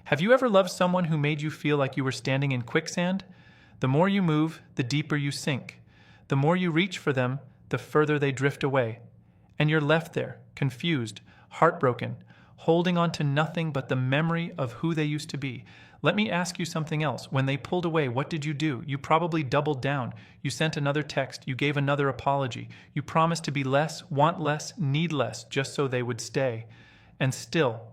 Have you ever loved someone who made you feel like you were standing in quicksand? The more you move, the deeper you sink. The more you reach for them, the further they drift away. And you're left there, confused, heartbroken, holding on to nothing but the memory of who they used to be. Let me ask you something else. When they pulled away, what did you do? You probably doubled down. You sent another text. You gave another apology. You promised to be less, want less, need less, just so they would stay. And still,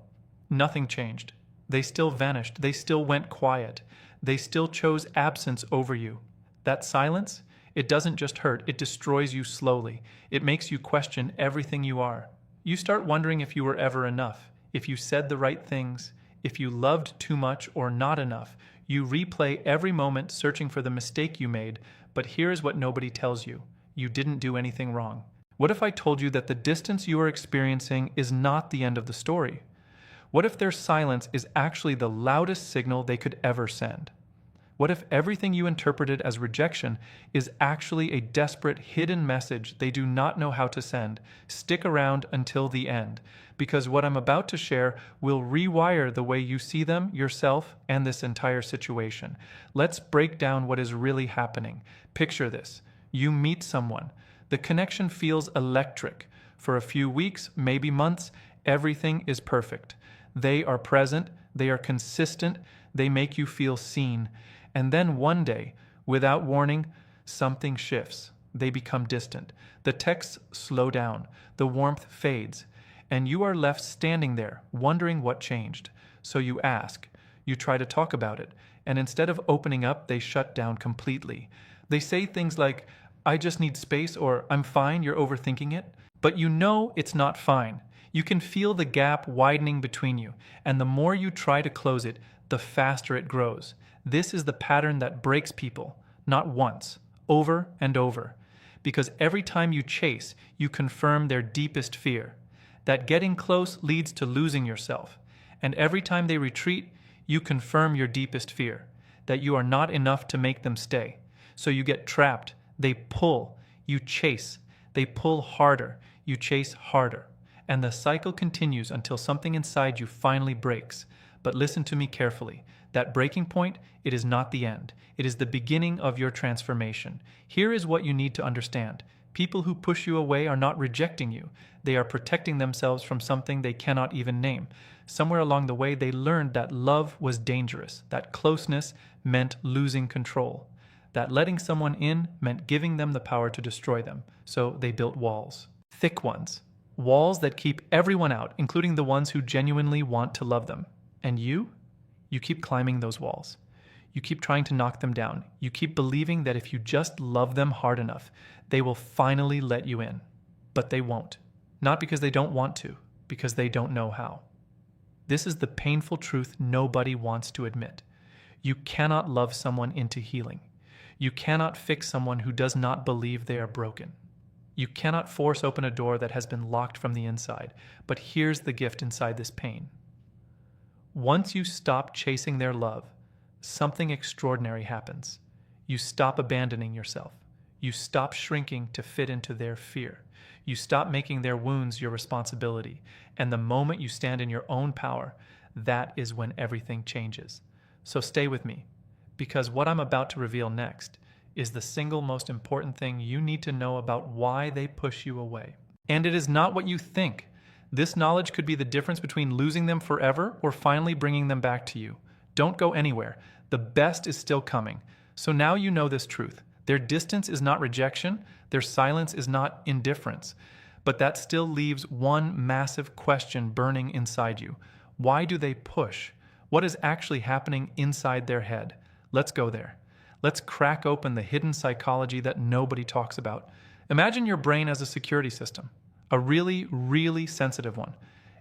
nothing changed. They still vanished. They still went quiet. They still chose absence over you. That silence, it doesn't just hurt, it destroys you slowly. It makes you question everything you are. You start wondering if you were ever enough, if you said the right things, if you loved too much or not enough. You replay every moment searching for the mistake you made, but here's what nobody tells you. You didn't do anything wrong. What if I told you that the distance you are experiencing is not the end of the story? What if their silence is actually the loudest signal they could ever send? What if everything you interpreted as rejection is actually a desperate hidden message they do not know how to send? Stick around until the end, because what I'm about to share will rewire the way you see them, yourself, and this entire situation. Let's break down what is really happening. Picture this. You meet someone. The connection feels electric. For a few weeks, maybe months, everything is perfect. They are present, they are consistent, they make you feel seen. And then one day, without warning, something shifts. They become distant. The texts slow down, the warmth fades, and you are left standing there, wondering what changed. So you ask, you try to talk about it, and instead of opening up, they shut down completely. They say things like, "I just need space," or "I'm fine, you're overthinking it." But you know it's not fine. You can feel the gap widening between you, and the more you try to close it, the faster it grows. This is the pattern that breaks people, not once, over and over. Because every time you chase, you confirm their deepest fear. That getting close leads to losing yourself. And every time they retreat, you confirm your deepest fear, that you are not enough to make them stay. So you get trapped, they pull, you chase, they pull harder, you chase harder. And the cycle continues until something inside you finally breaks. But listen to me carefully. That breaking point, it is not the end. It is the beginning of your transformation. Here is what you need to understand. People who push you away are not rejecting you. They are protecting themselves from something they cannot even name. Somewhere along the way, they learned that love was dangerous, that closeness meant losing control, that letting someone in meant giving them the power to destroy them. So they built walls. Thick ones. Walls that keep everyone out, including the ones who genuinely want to love them. And you keep climbing those walls. You keep trying to knock them down. You keep believing that if you just love them hard enough, they will finally let you in. But they won't. Not because they don't want to, because they don't know how. This is the painful truth nobody wants to admit. You cannot love someone into healing. You cannot fix someone who does not believe they are broken. You cannot force open a door that has been locked from the inside. But here's the gift inside this pain. Once you stop chasing their love, something extraordinary happens. You stop abandoning yourself. You stop shrinking to fit into their fear. You stop making their wounds your responsibility. And the moment you stand in your own power, that is when everything changes. So stay with me, because what I'm about to reveal next is the single most important thing you need to know about why they push you away. And it is not what you think. This knowledge could be the difference between losing them forever or finally bringing them back to you. Don't go anywhere. The best is still coming. So now you know this truth. Their distance is not rejection. Their silence is not indifference. But that still leaves one massive question burning inside you. Why do they push? What is actually happening inside their head? Let's go there. Let's crack open the hidden psychology that nobody talks about. Imagine your brain as a security system, a really, really sensitive one.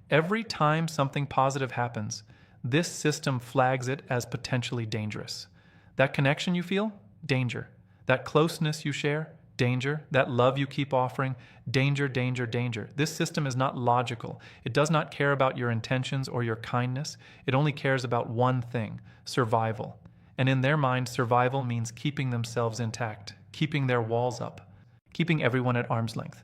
Every time something positive happens, this system flags it as potentially dangerous. That connection you feel? Danger. That closeness you share? Danger. That love you keep offering? Danger, danger, danger. This system is not logical. It does not care about your intentions or your kindness. It only cares about one thing: survival. And in their mind, survival means keeping themselves intact, keeping their walls up, keeping everyone at arm's length.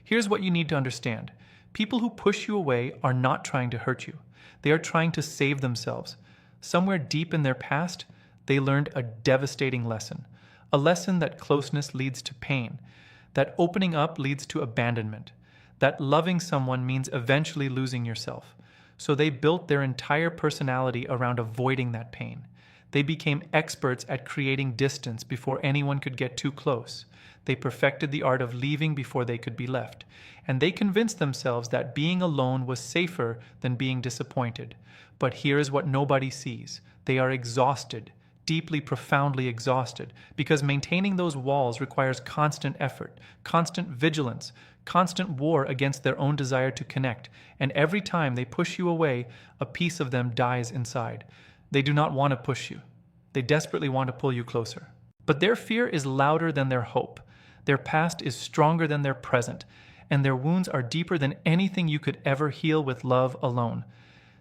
Here's what you need to understand. People who push you away are not trying to hurt you. They are trying to save themselves. Somewhere deep in their past, they learned a devastating lesson. A lesson that closeness leads to pain, that opening up leads to abandonment, that loving someone means eventually losing yourself. So they built their entire personality around avoiding that pain. They became experts at creating distance before anyone could get too close. They perfected the art of leaving before they could be left. And they convinced themselves that being alone was safer than being disappointed. But here is what nobody sees. They are exhausted, deeply, profoundly exhausted, because maintaining those walls requires constant effort, constant vigilance, constant war against their own desire to connect. And every time they push you away, a piece of them dies inside. They do not want to push you. They desperately want to pull you closer. But their fear is louder than their hope. Their past is stronger than their present, and their wounds are deeper than anything you could ever heal with love alone.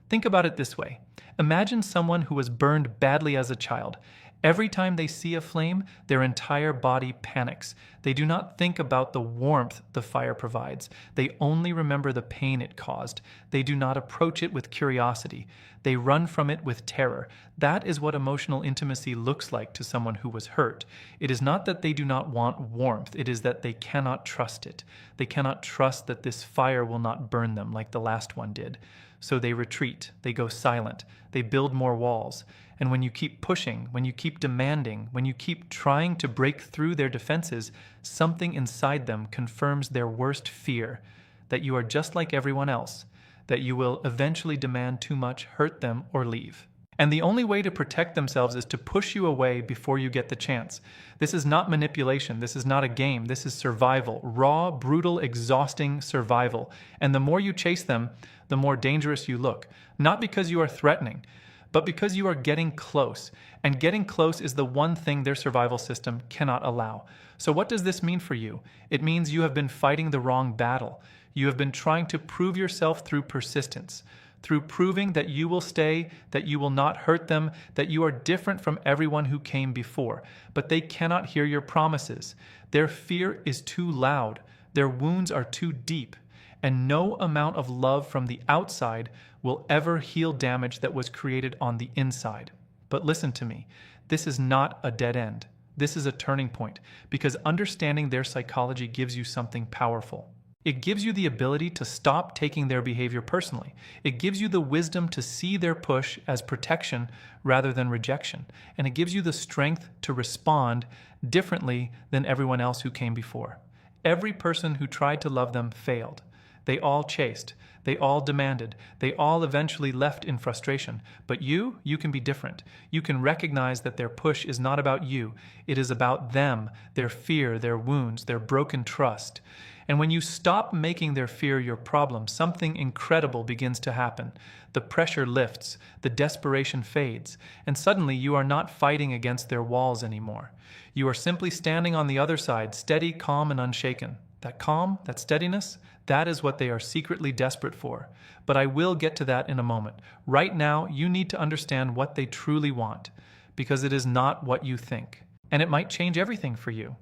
Think about it this way. Imagine someone who was burned badly as a child. Every time they see a flame, their entire body panics. They do not think about the warmth the fire provides. They only remember the pain it caused. They do not approach it with curiosity. They run from it with terror. That is what emotional intimacy looks like to someone who was hurt. It is not that they do not want warmth. It is that they cannot trust it. They cannot trust that this fire will not burn them like the last one did. So they retreat. They go silent. They build more walls. And when you keep pushing, when you keep demanding, when you keep trying to break through their defenses, something inside them confirms their worst fear, that you are just like everyone else, that you will eventually demand too much, hurt them, or leave. And the only way to protect themselves is to push you away before you get the chance. This is not manipulation. This is not a game. This is survival. Raw, brutal, exhausting survival. And the more you chase them, the more dangerous you look. Not because you are threatening, but because you are getting close. And getting close is the one thing their survival system cannot allow. So what does this mean for you? It means you have been fighting the wrong battle. You have been trying to prove yourself through persistence, through proving that you will stay, that you will not hurt them, that you are different from everyone who came before. But they cannot hear your promises. Their fear is too loud. Their wounds are too deep. And no amount of love from the outside will ever heal damage that was created on the inside. But listen to me. This is not a dead end. This is a turning point, because understanding their psychology gives you something powerful. It gives you the ability to stop taking their behavior personally. It gives you the wisdom to see their push as protection rather than rejection. And it gives you the strength to respond differently than everyone else who came before. Every person who tried to love them failed. They all chased. They all demanded. They all eventually left in frustration. But you can be different. You can recognize that their push is not about you. It is about them, their fear, their wounds, their broken trust. And when you stop making their fear your problem, something incredible begins to happen. The pressure lifts, the desperation fades, and suddenly you are not fighting against their walls anymore. You are simply standing on the other side, steady, calm, and unshaken. That calm, that steadiness, that is what they are secretly desperate for. But I will get to that in a moment. Right now, you need to understand what they truly want, because it is not what you think. And it might change everything for you.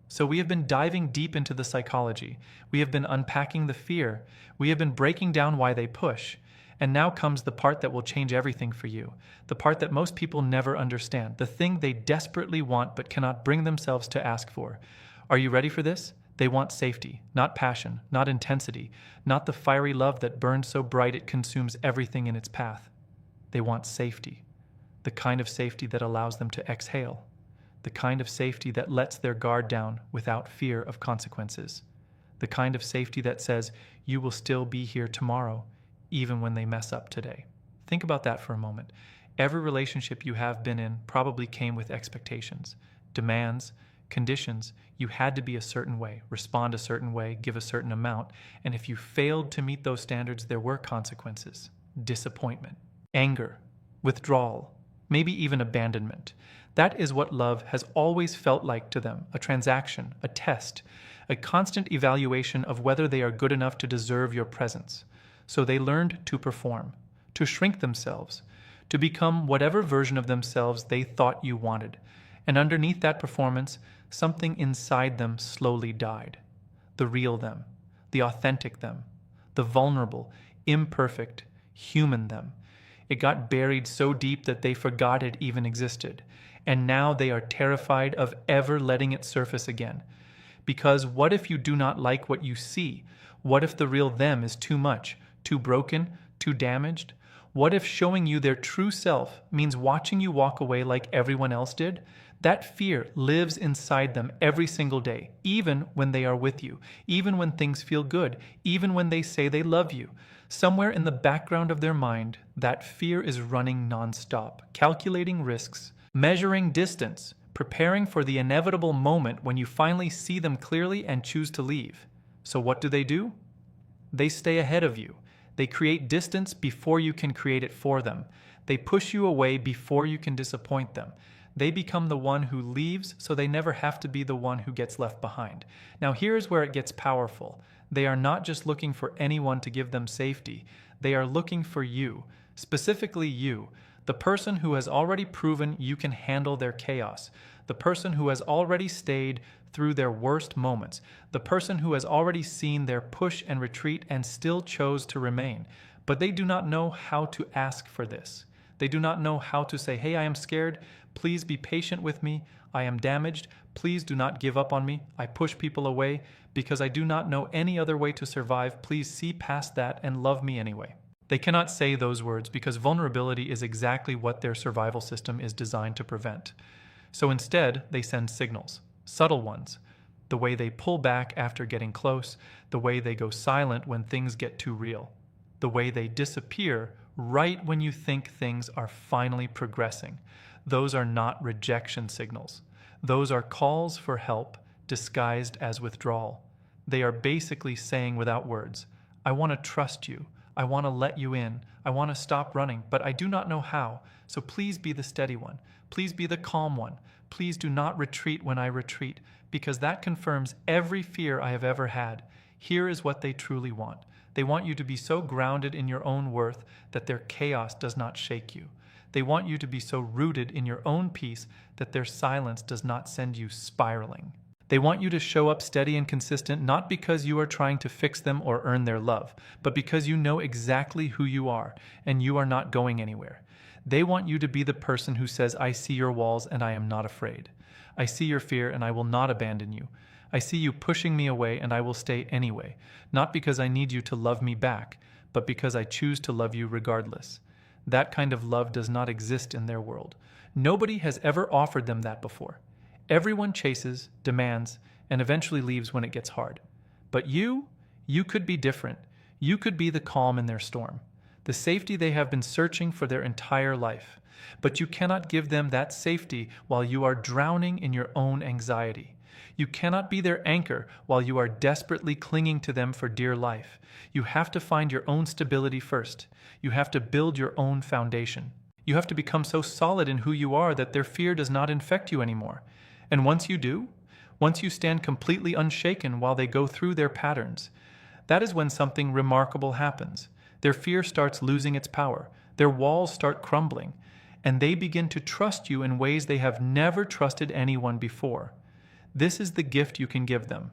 So we have been diving deep into the psychology. We have been unpacking the fear. We have been breaking down why they push. And now comes the part that will change everything for you. The part that most people never understand. The thing they desperately want but cannot bring themselves to ask for. Are you ready for this? They want safety, not passion, not intensity, not the fiery love that burns so bright it consumes everything in its path. They want safety, the kind of safety that allows them to exhale, the kind of safety that lets their guard down without fear of consequences, the kind of safety that says you will still be here tomorrow, even when they mess up today. Think about that for a moment. Every relationship you have been in probably came with expectations, demands, conditions. You had to be a certain way, respond a certain way, give a certain amount. And if you failed to meet those standards, there were consequences. Disappointment, anger, withdrawal, maybe even abandonment. That is what love has always felt like to them, a transaction, a test, a constant evaluation of whether they are good enough to deserve your presence. So they learned to perform, to shrink themselves, to become whatever version of themselves they thought you wanted. And underneath that performance, something inside them slowly died. The real them, the authentic them, the vulnerable, imperfect, human them. It got buried so deep that they forgot it even existed. And now they are terrified of ever letting it surface again. Because what if you do not like what you see? What if the real them is too much, too broken, too damaged? What if showing you their true self means watching you walk away like everyone else did? That fear lives inside them every single day, even when they are with you, even when things feel good, even when they say they love you. Somewhere in the background of their mind, that fear is running nonstop, calculating risks, measuring distance, preparing for the inevitable moment when you finally see them clearly and choose to leave. So what do? They stay ahead of you. They create distance before you can create it for them. They push you away before you can disappoint them. They become the one who leaves so they never have to be the one who gets left behind. Now here's where it gets powerful. They are not just looking for anyone to give them safety. They are looking for you, specifically you, the person who has already proven you can handle their chaos, the person who has already stayed through their worst moments, the person who has already seen their push and retreat and still chose to remain. But they do not know how to ask for this. They do not know how to say, hey, I am scared. Please be patient with me. I am damaged. Please do not give up on me. I push people away because I do not know any other way to survive. Please see past that and love me anyway. They cannot say those words because vulnerability is exactly what their survival system is designed to prevent. So instead, they send signals, subtle ones. The way they pull back after getting close, the way they go silent when things get too real, the way they disappear right when you think things are finally progressing. Those are not rejection signals. Those are calls for help disguised as withdrawal. They are basically saying without words, I want to trust you. I want to let you in. I want to stop running, but I do not know how. So please be the steady one. Please be the calm one. Please do not retreat when I retreat, because that confirms every fear I have ever had. Here is what they truly want. They want you to be so grounded in your own worth that their chaos does not shake you. They want you to be so rooted in your own peace that their silence does not send you spiraling. They want you to show up steady and consistent, not because you are trying to fix them or earn their love, but because you know exactly who you are and you are not going anywhere. They want you to be the person who says, I see your walls and I am not afraid. I see your fear and I will not abandon you. I see you pushing me away and I will stay anyway, not because I need you to love me back, but because I choose to love you regardless. That kind of love does not exist in their world. Nobody has ever offered them that before. Everyone chases, demands, and eventually leaves when it gets hard. But you could be different. You could be the calm in their storm, the safety they have been searching for their entire life. But you cannot give them that safety while you are drowning in your own anxiety. You cannot be their anchor while you are desperately clinging to them for dear life. You have to find your own stability first. You have to build your own foundation. You have to become so solid in who you are that their fear does not infect you anymore. And once you do, once you stand completely unshaken while they go through their patterns, that is when something remarkable happens. Their fear starts losing its power. Their walls start crumbling, and they begin to trust you in ways they have never trusted anyone before. This is the gift you can give them,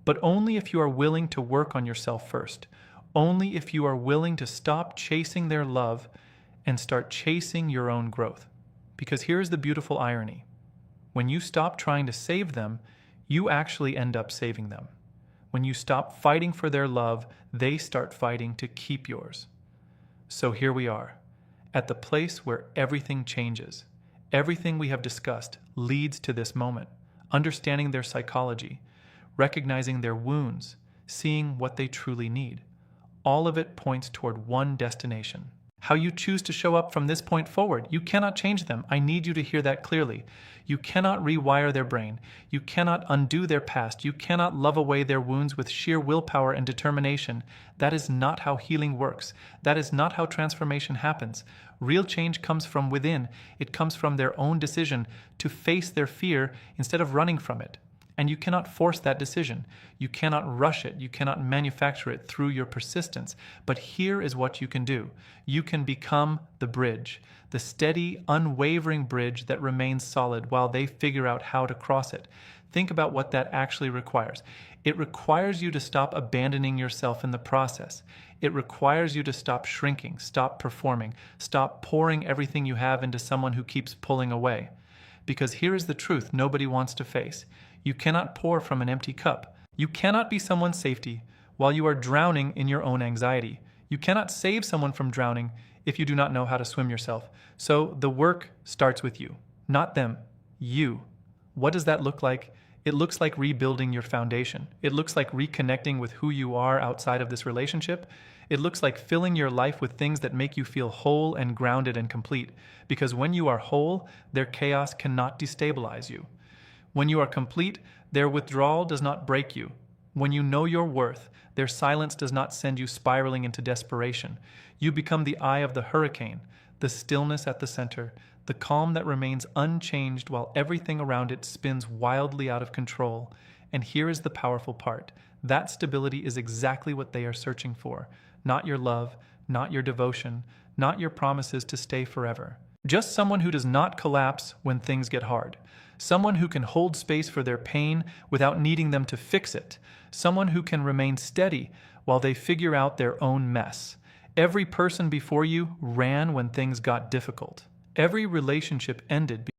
but only if you are willing to work on yourself first. Only if you are willing to stop chasing their love and start chasing your own growth. Because here's the beautiful irony. When you stop trying to save them, you actually end up saving them. When you stop fighting for their love, they start fighting to keep yours. So here we are, at the place where everything changes. Everything we have discussed leads to this moment. Understanding their psychology, recognizing their wounds, seeing what they truly need. All of it points toward one destination. How you choose to show up from this point forward. You cannot change them. I need you to hear that clearly. You cannot rewire their brain. You cannot undo their past. You cannot love away their wounds with sheer willpower and determination. That is not how healing works. That is not how transformation happens. Real change comes from within. It comes from their own decision to face their fear instead of running from it. And you cannot force that decision. You cannot rush it. You cannot manufacture it through your persistence. But here is what you can do. You can become the bridge, the steady, unwavering bridge that remains solid while they figure out how to cross it. Think about what that actually requires. It requires you to stop abandoning yourself in the process. It requires you to stop shrinking, stop performing, stop pouring everything you have into someone who keeps pulling away. Because here is the truth nobody wants to face. You cannot pour from an empty cup. You cannot be someone's safety while you are drowning in your own anxiety. You cannot save someone from drowning if you do not know how to swim yourself. So the work starts with you, not them, you. What does that look like? It looks like rebuilding your foundation. It looks like reconnecting with who you are outside of this relationship. It looks like filling your life with things that make you feel whole and grounded and complete. Because when you are whole, their chaos cannot destabilize you. When you are complete, their withdrawal does not break you. When you know your worth, their silence does not send you spiraling into desperation. You become the eye of the hurricane, the stillness at the center, the calm that remains unchanged while everything around it spins wildly out of control. And here is the powerful part. That stability is exactly what they are searching for. Not your love, not your devotion, not your promises to stay forever. Just someone who does not collapse when things get hard. Someone who can hold space for their pain without needing them to fix it. Someone who can remain steady while they figure out their own mess. Every person before you ran when things got difficult. Every relationship ended